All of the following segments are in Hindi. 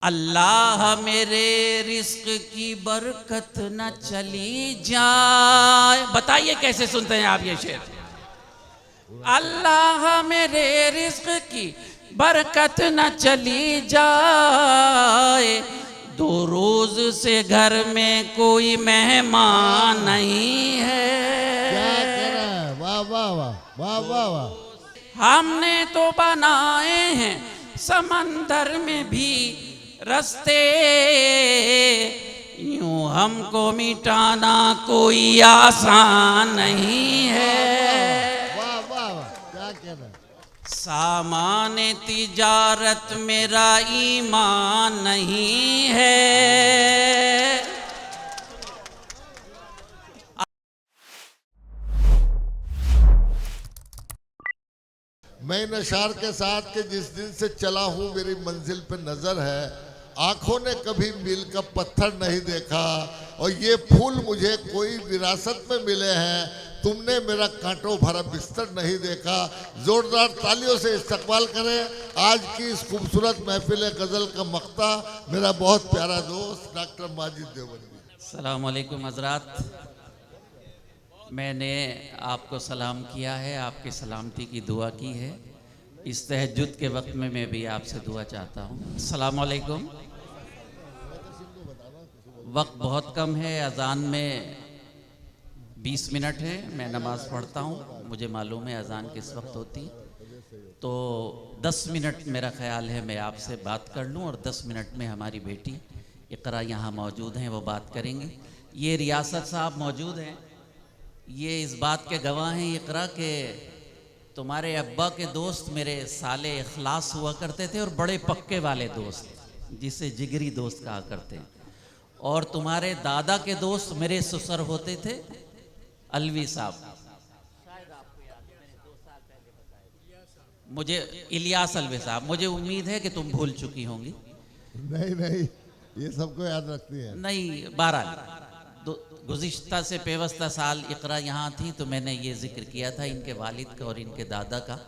अल्लाह मेरे रिस्क की बरकत न चली जाए। बताइए कैसे सुनते हैं आप ये शेर। अल्लाह मेरे रिस्क की बरकत न चली जाए, 2 रोज से घर में कोई मेहमान नहीं है। क्या कह रहा है? वाह वाह वाह वाह वाह वाह। हमने तो बनाए हैं समंदर में भी रास्ते, यूं हमको मिटाना कोई आसान नहीं है। वाह वाह वाह, क्या कह रहा है? सामान तिजारत मेरा ईमान नहीं है। मैं इन अशार के साथ के जिस दिन से चला हूँ मेरी मंजिल पे नजर है, आंखों ने कभी मील का पत्थर नहीं देखा, और ये फूल मुझे कोई विरासत में मिले हैं, तुमने मेरा कांटों भरा बिस्तर नहीं देखा। जोरदार तालियों से इस्तकबाल करें आज की इस खूबसूरत महफिल गज़ल का मक्ता मेरा बहुत प्यारा दोस्त डॉक्टर माजिद देवबंदी। अस्सलाम वालेकुम हज़रात, मैंने आपको सलाम किया है, आपकी सलामती की दुआ की है। इस तहज्जुद के वक्त में मैं भी आपसे दुआ चाहता हूँ। अस्सलाम वालेकुम। वक्त बहुत कम है, अज़ान में 20 मिनट है, मैं नमाज़ पढ़ता हूँ, मुझे मालूम है अज़ान किस वक्त होती है, तो 10 मिनट मेरा ख़्याल है मैं आपसे बात कर लूँ, और 10 मिनट में हमारी बेटी इक़रा यहाँ मौजूद हैं, वो बात करेंगी। ये रियासत साहब मौजूद हैं, ये इस बात के गवाह हैं इक़रा के तुम्हारे अब्बा के दोस्त मेरे साले इखलास हुआ करते थे, और बड़े पक्के वाले दोस्त जिसे जिगरी दोस्त कहा करते हैं, और तुम्हारे दादा के दोस्त मेरे ससुर होते थे अलवी साहब, मुझे इलियास अलवी साहब, मुझे उम्मीद है कि तुम भूल चुकी होंगी। नहीं नहीं, ये सबको याद रखती है। नहीं, 12 गुज़िश्ता से पेवस्ता साल इक़रा यहाँ थी, तो मैंने ये जिक्र किया था इनके वालिद का और इनके दादा का,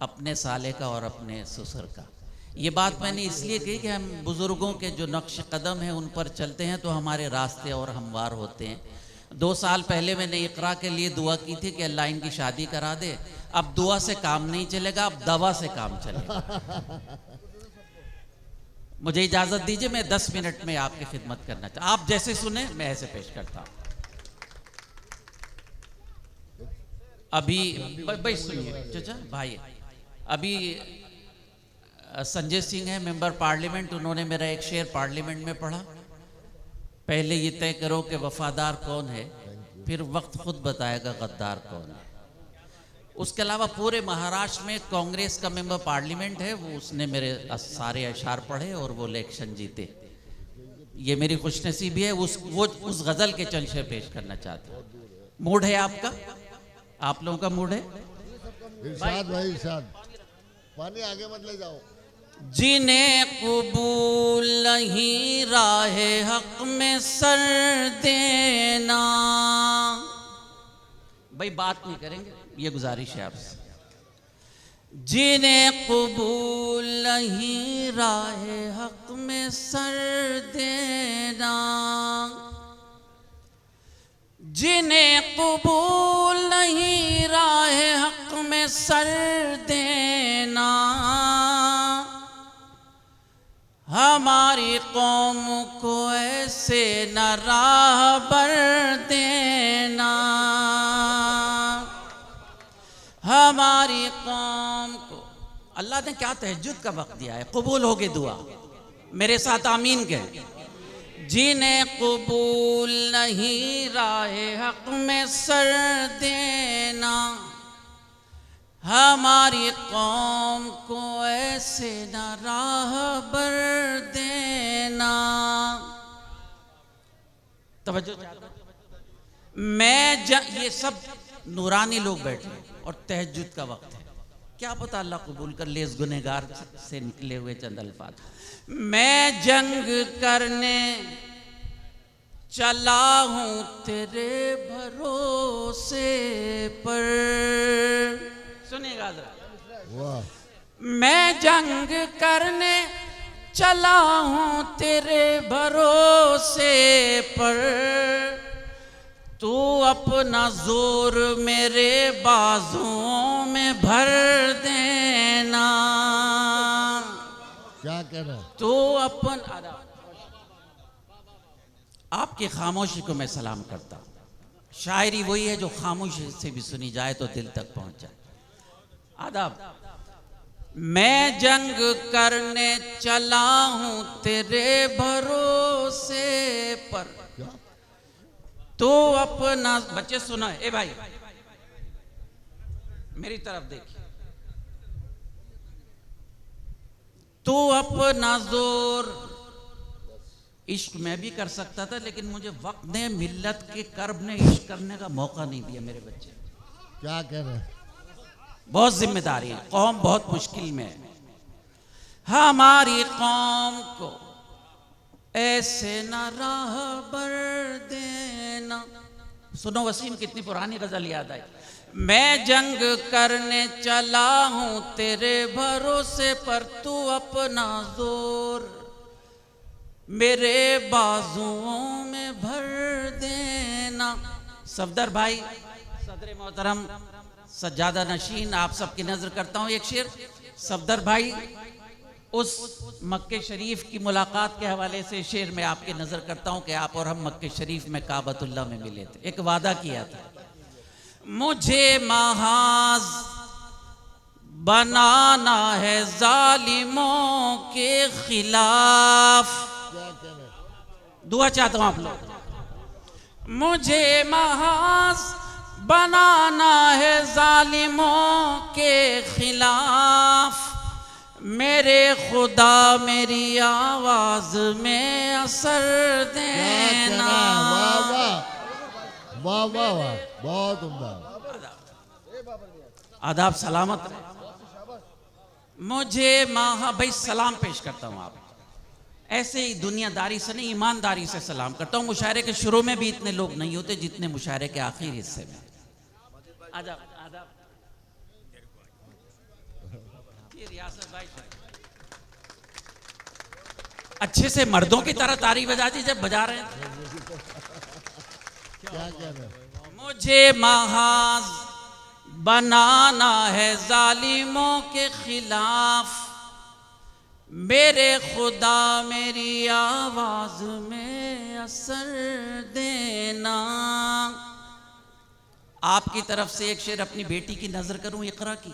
अपने साले का और अपने ससुर का। ये बात मैंने इसलिए कही कि हम बुज़ुर्गों के जो नक्श कदम हैं उन पर चलते हैं तो हमारे रास्ते और हमवार होते हैं। 2 साल पहले मैंने इक़रा के लिए दुआ की थी कि अल्लाह इनकी शादी करा दे। अब दुआ से काम नहीं चलेगा, अब दवा से काम चलेगा। मुझे इजाज़त दीजिए, मैं 10 मिनट में आपकी खिदमत करना चाहता, आप जैसे सुने मैं ऐसे पेश करता हूँ। अभी भाई सुनिए चाचा भाई, अभी संजय सिंह है मेंबर पार्लियामेंट, उन्होंने मेरा एक शेर पार्लियामेंट में पढ़ा, पहले ये तय करो कि वफादार कौन है, फिर वक्त खुद बताएगा गद्दार कौन है। उसके अलावा पूरे महाराष्ट्र में कांग्रेस का मेंबर पार्लियामेंट है, वो उसने मेरे सारे अशार पढ़े और वो इलेक्शन जीते। ये मेरी खुशनसीबी है। उस गज़ल के चंद शेर पेश करना चाहता हूँ। मूड है आपका, आप लोगों का मूड है? इरशाद भाई इरशाद, पानी आगे मत ले जाओ। जिन्हें कबूल नहीं राहे हक में सर देना, भाई बात नहीं करेंगे, ये गुजारिश है आपसे। जिन्हें कबूल नहीं राहे हक में सर देना, जिन्हें कबूल नहीं राहे हक में सर देना, हमारी कौम को ऐसे न राहबर देना, हमारी कौम को। अल्लाह ने क्या तहज्जुद का वक्त दिया है, कबूल होगी दुआ, मेरे साथ आमीन कहें। जिन्हें कबूल नहीं राहे हक में सर देना, हमारी कौम को ऐसे न राहबर देना। तवज्जो, ये सब नूरानी लोग बैठे और तहज्जुद का वक्त है, क्या पता अल्लाह कबूल कर ले इस गुनहगार से निकले हुए चंद अल्फाज। मैं जंग करने चला हूँ तेरे भरोसे पर, सुनिएगा जरा। वाह। मैं जंग करने चला हूँ तेरे भरोसे पर, तू अपना जोर मेरे बाजुओं में भर देना। क्या कहना? तू अपन आपकी खामोशी को मैं सलाम करता हूँ। शायरी वही है जो खामोशी से भी सुनी जाए तो दिल तक पहुंच जाए। आदाब। मैं जंग करने चला हूं तेरे भरोसे पर, तो अपना बच्चे सुना है। ए भाई मेरी तरफ देखिए। तो अपना जोर, इश्क मैं भी कर सकता था लेकिन मुझे वक्त ने, मिल्लत के कर्ब ने इश्क करने का मौका नहीं दिया मेरे बच्चे। क्या कह रहे हैं? बहुत जिम्मेदारी है, कौम बहुत मुश्किल में है। हमारी कौम को ऐसे न राहबर देना। सुनो वसीम, कितनी पुरानी गजल याद आई। मैं जंग करने चला हूं तेरे भरोसे पर, तू अपना जोर मेरे बाजुओं में भर देना। सफदर भाई, सदर मोहतरम सज्जादा नशीन, आप सबकी नजर करता हूं एक शेर। सफदर भाई, उस मक्के शरीफ की मुलाकात के हवाले से शेर में आपकी नजर करता हूं कि आप और हम मक्के शरीफ में काबतुल्लाह में मिले थे, एक वादा किया था। मुझे महाज बनाना है जालिमों के खिलाफ। दुआ चाहता हूं आप लोग। मुझे महाज बनाना है जालिमों के खिलाफ, मेरे खुदा मेरी आवाज में असर देना। वाह वाह वाह वाह वाह, बहुत उम्दा। आदाब, सलामत रहे। मुझे भाई सलाम पेश करता हूं आप, ऐसे ही दुनियादारी से नहीं, ईमानदारी से सलाम करता हूं। मुशायरे के शुरू में भी इतने लोग नहीं होते जितने मुशायरे के आखिरी हिस्से में। आदाब आदाब। ये रियासत भाई अच्छे से मर्दों की तरह तारी बजा दी जब बजा रहे हैं। क्या कह रहे हैं? मुझे महाज बनाना है जालिमों के खिलाफ, मेरे खुदा मेरी आवाज में असर देना। आपकी तरफ से एक शेर अपनी बेटी की नजर करूं, इकरा की,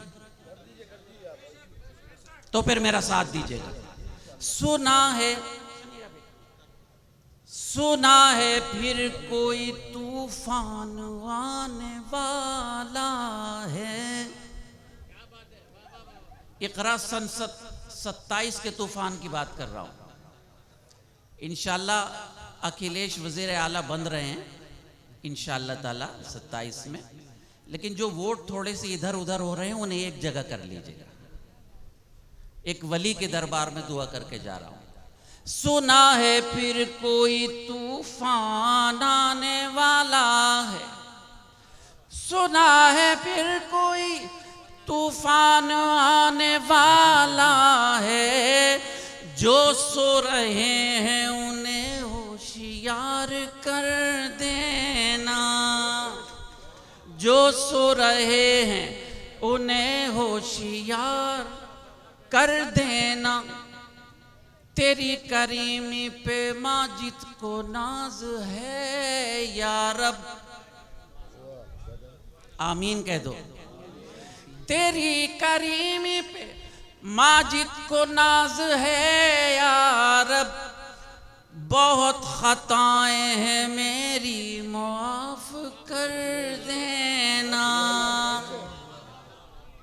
तो फिर मेरा साथ दीजिएगा। सुना है फिर कोई तूफान आने वाला है। इकरा सन 27 के तूफान की बात कर रहा हूं। इंशाल्लाह अखिलेश वजीर आला बन रहे हैं इंशाल्लाह ताला 27 में, लेकिन जो वोट थोड़े से इधर उधर हो रहे हैं उन्हें एक जगह कर लीजिएगा। एक वली के दरबार में दुआ करके जा रहा हूं। सुना है फिर कोई तूफान आने वाला है, सुना है फिर कोई तूफान आने वाला है, जो सो रहे हैं उन्हें होशियार कर देना। जो सो रहे हैं उन्हें होशियार कर देना। तेरी करीमी पे माजिद को नाज है या रब। आमीन कह दो। तेरी करीमी पे माजिद को नाज है या रब, बहुत खताएं हैं मेरी माफ कर देना।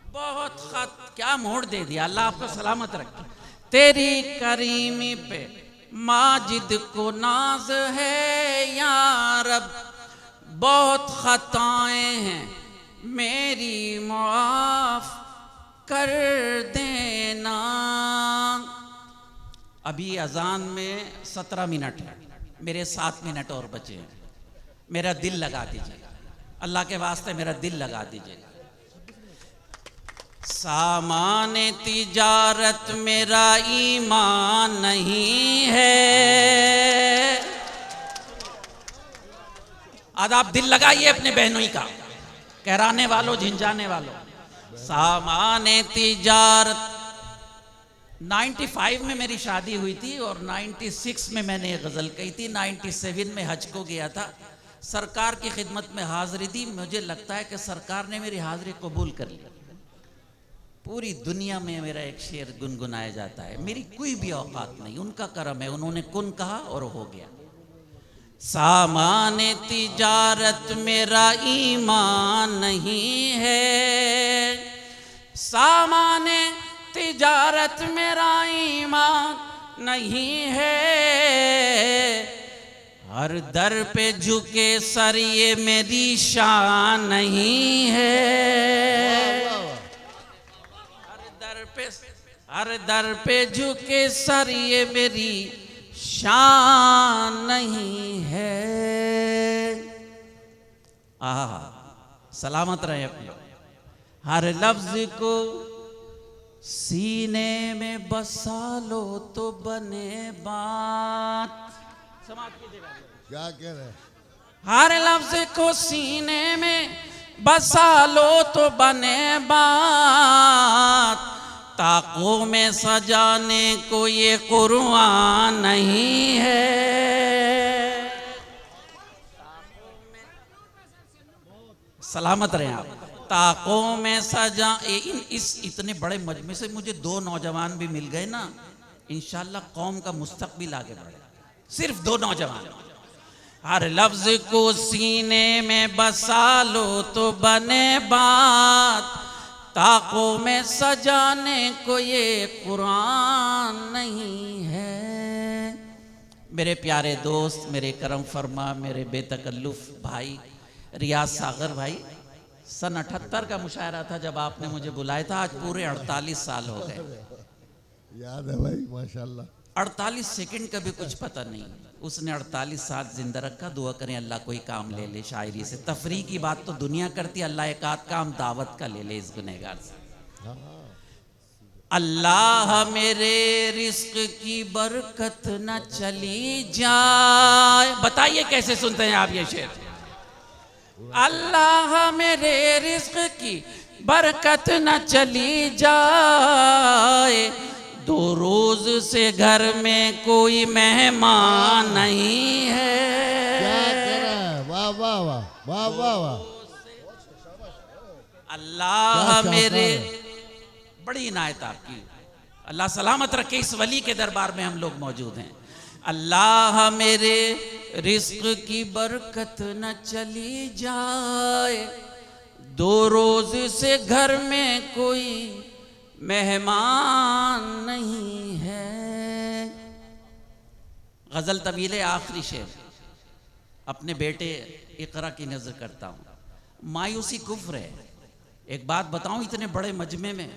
बहुत क्या मोड़ दे दिया, अल्लाह आपको सलामत रखे। तेरी करीमी पे माजिद को नाज है या रब, बहुत खताएं हैं मेरी माफ कर देना। अभी अजान में 17 मिनट है, मेरे 7 मिनट और बचे हैं। मेरा दिल लगा दीजिएगा, अल्लाह के वास्ते मेरा दिल लगा दीजिएगा। सामान तिजारत मेरा ईमान नहीं है। आज आप दिल लगाइए अपने बहनोई का, कहराने वालों, झिंझाने वालों। सामान तिजारत 95 में मेरी शादी हुई थी और 96 में मैंने ये गज़ल कही थी। 97 में हज को गया था, सरकार की खिदमत में हाजिरी दी। मुझे लगता है कि सरकार ने मेरी हाजिरी कबूल कर ली। पूरी दुनिया में मेरा एक शेर गुनगुनाया जाता है। मेरी कोई भी औकात नहीं, उनका करम है। उन्होंने कुन कहा और हो गया। सामान तिजारत मेरा ईमान नहीं है, सामान तिजारत मेरा ईमान नहीं है। हर दर पे झुके सर ये मेरी शान नहीं है। हर दर पे झुके सर ये मेरी शान नहीं है। सलामत रहे अपने। हर लफ्ज को सीने में बसा लो तो बने बात। समाप्त कीजिएगा। क्या कह रहे हैं? हर लफ्ज को सीने में बसा लो तो बने बात। ताकों में सजाने को ये कुरान नहीं है। सलामत रहे आप। ताकों में सजा इस इतने बड़े मजमे से मुझे 2 नौजवान भी मिल गए ना, इंशाल्लाह कौम का मुस्तकबिल आगे बढ़ेगा। सिर्फ 2 नौजवान। हर लफ्ज को सीने में बसा लो तो बने बात। ताकों में सजाने को ये कुरान नहीं है। मेरे प्यारे दोस्त, मेरे करम फरमा, मेरे बेतकल्लुफ भाई रियाज सागर भाई, सन 78 का मुशायरा था जब आपने मुझे बुलाया था। आज पूरे 48 साल हो गए। याद है भाई, माशाल्लाह। 48 सेकंड का भी कुछ पता नहीं। उसने 48 साल जिंदा रखा। दुआ करें अल्लाह कोई काम ले ले शायरी से। तफरी की बात तो दुनिया करती है, अल्लाह एक आध काम दावत का ले ले इस गुनहगार से। अल्लाह मेरे रिस्क की बरकत न चली जाए। बताइए कैसे सुनते हैं आप ये शेर? अल्लाह मेरे रिस्क की बरकत न चली जाए। 2 रोज से घर में कोई मेहमान नहीं है। क्या कह रहा है? वाह वाह वाह वाह वाह वाह। अल्लाह मेरे, बड़ी इनायत आपकी। अल्लाह सलामत रखे। इस वली के दरबार में हम लोग मौजूद हैं। अल्लाह मेरे रिस्क की बरकत न चली जाए। 2 रोज से घर में कोई मेहमान नहीं है। गजल तवीले आखिरी शेर। अपने बेटे इकरा की नजर करता हूं। मायूसी कुफ्र है। एक बात बताऊं, इतने बड़े मजमे में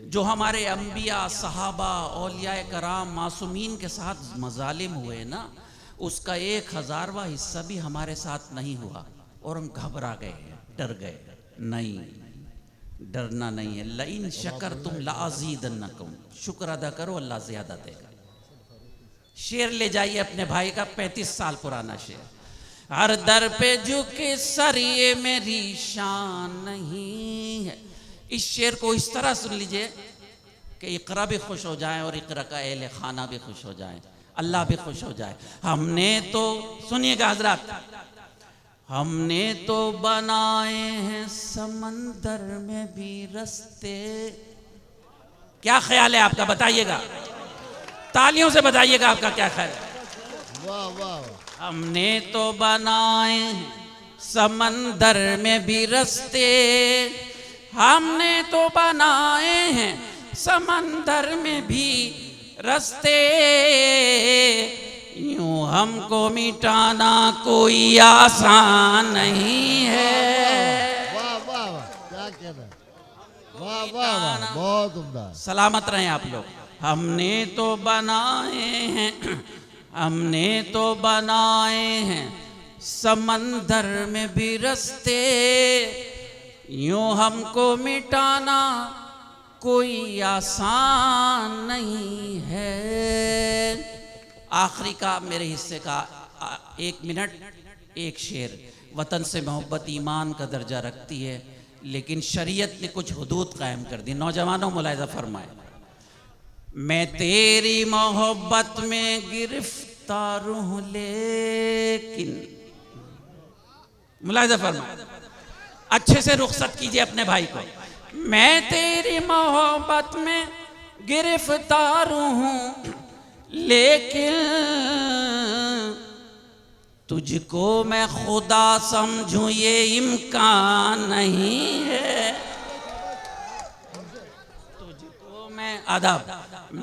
जो हमारे अंबिया, सहाबा, औलिया कराम, मासूमीन के साथ मजालिम हुए ना, उसका 1000वां हिस्सा भी हमारे साथ नहीं हुआ और हम घबरा गए, डर गए। नहीं, डरना नहीं है। लइन शकर तुम लाज़ीदन्नकुम, शुक्र अदा करो, अल्लाह ज्यादा देगा। शेर ले जाइए अपने भाई का, 35 साल पुराना शेर। हर दर पे झुके सर ये मेरी शान नहीं है। इस शेर को इस तरह सुन लीजिए कि इकरा भी खुश हो जाए और इकरा का अहले खाना भी खुश हो जाए, अल्लाह भी खुश हो जाए। हमने तो, सुनिएगा हजरत, हमने तो बनाए हैं समंदर में भी रास्ते। क्या ख्याल है आपका? बताइएगा, तालियों से बताइएगा आपका क्या ख्याल है। वाह वाह। हमने तो बनाए हैं समंदर में भी रास्ते। हमने तो बनाए हैं समंदर में भी रास्ते। यूं हमको मिटाना कोई आसान नहीं है। वाह वाह वाह, क्या कहना। वाह वाह वाह, बहुत उम्दा। सलामत रहें आप लोग। हमने तो बनाए हैं, हमने तो बनाए हैं समंदर में भी रास्ते। यूं हमको मिटाना कोई आसान नहीं है। आखिरी का मेरे हिस्से का 1 मिनट 1 शेर। वतन से मोहब्बत ईमान का दर्जा रखती है, लेकिन शरीयत ने कुछ हुदूद कायम कर दी। नौजवानों मुलाहिजा फरमाए, मैं तेरी मोहब्बत में गिरफ्तार हूं, लेकिन मुलाहिजा फरमाए, अच्छे से रुखसत कीजिए अपने भाई को। मैं तेरी मोहब्बत में गिरफ्तार हूं, लेकिन तुझको मैं खुदा समझूं ये इम्कान नहीं है। तुझको मैं अदब,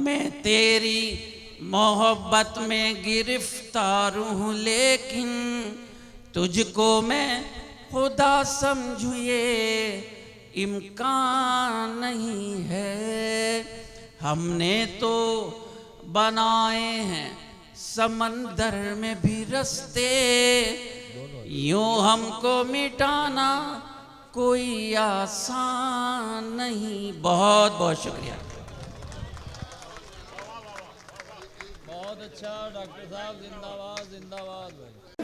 मैं तेरी मोहब्बत में गिरफ्तार हूं, लेकिन तुझको मैं खुदा समझूं ये इम्कान नहीं है। हमने तो बनाए हैं समंदर में भी रास्ते, यूं हमको मिटाना कोई आसान नहीं। बहुत बहुत शुक्रिया। बहुत अच्छा डॉक्टर साहब, जिंदाबाद जिंदाबाद भाई।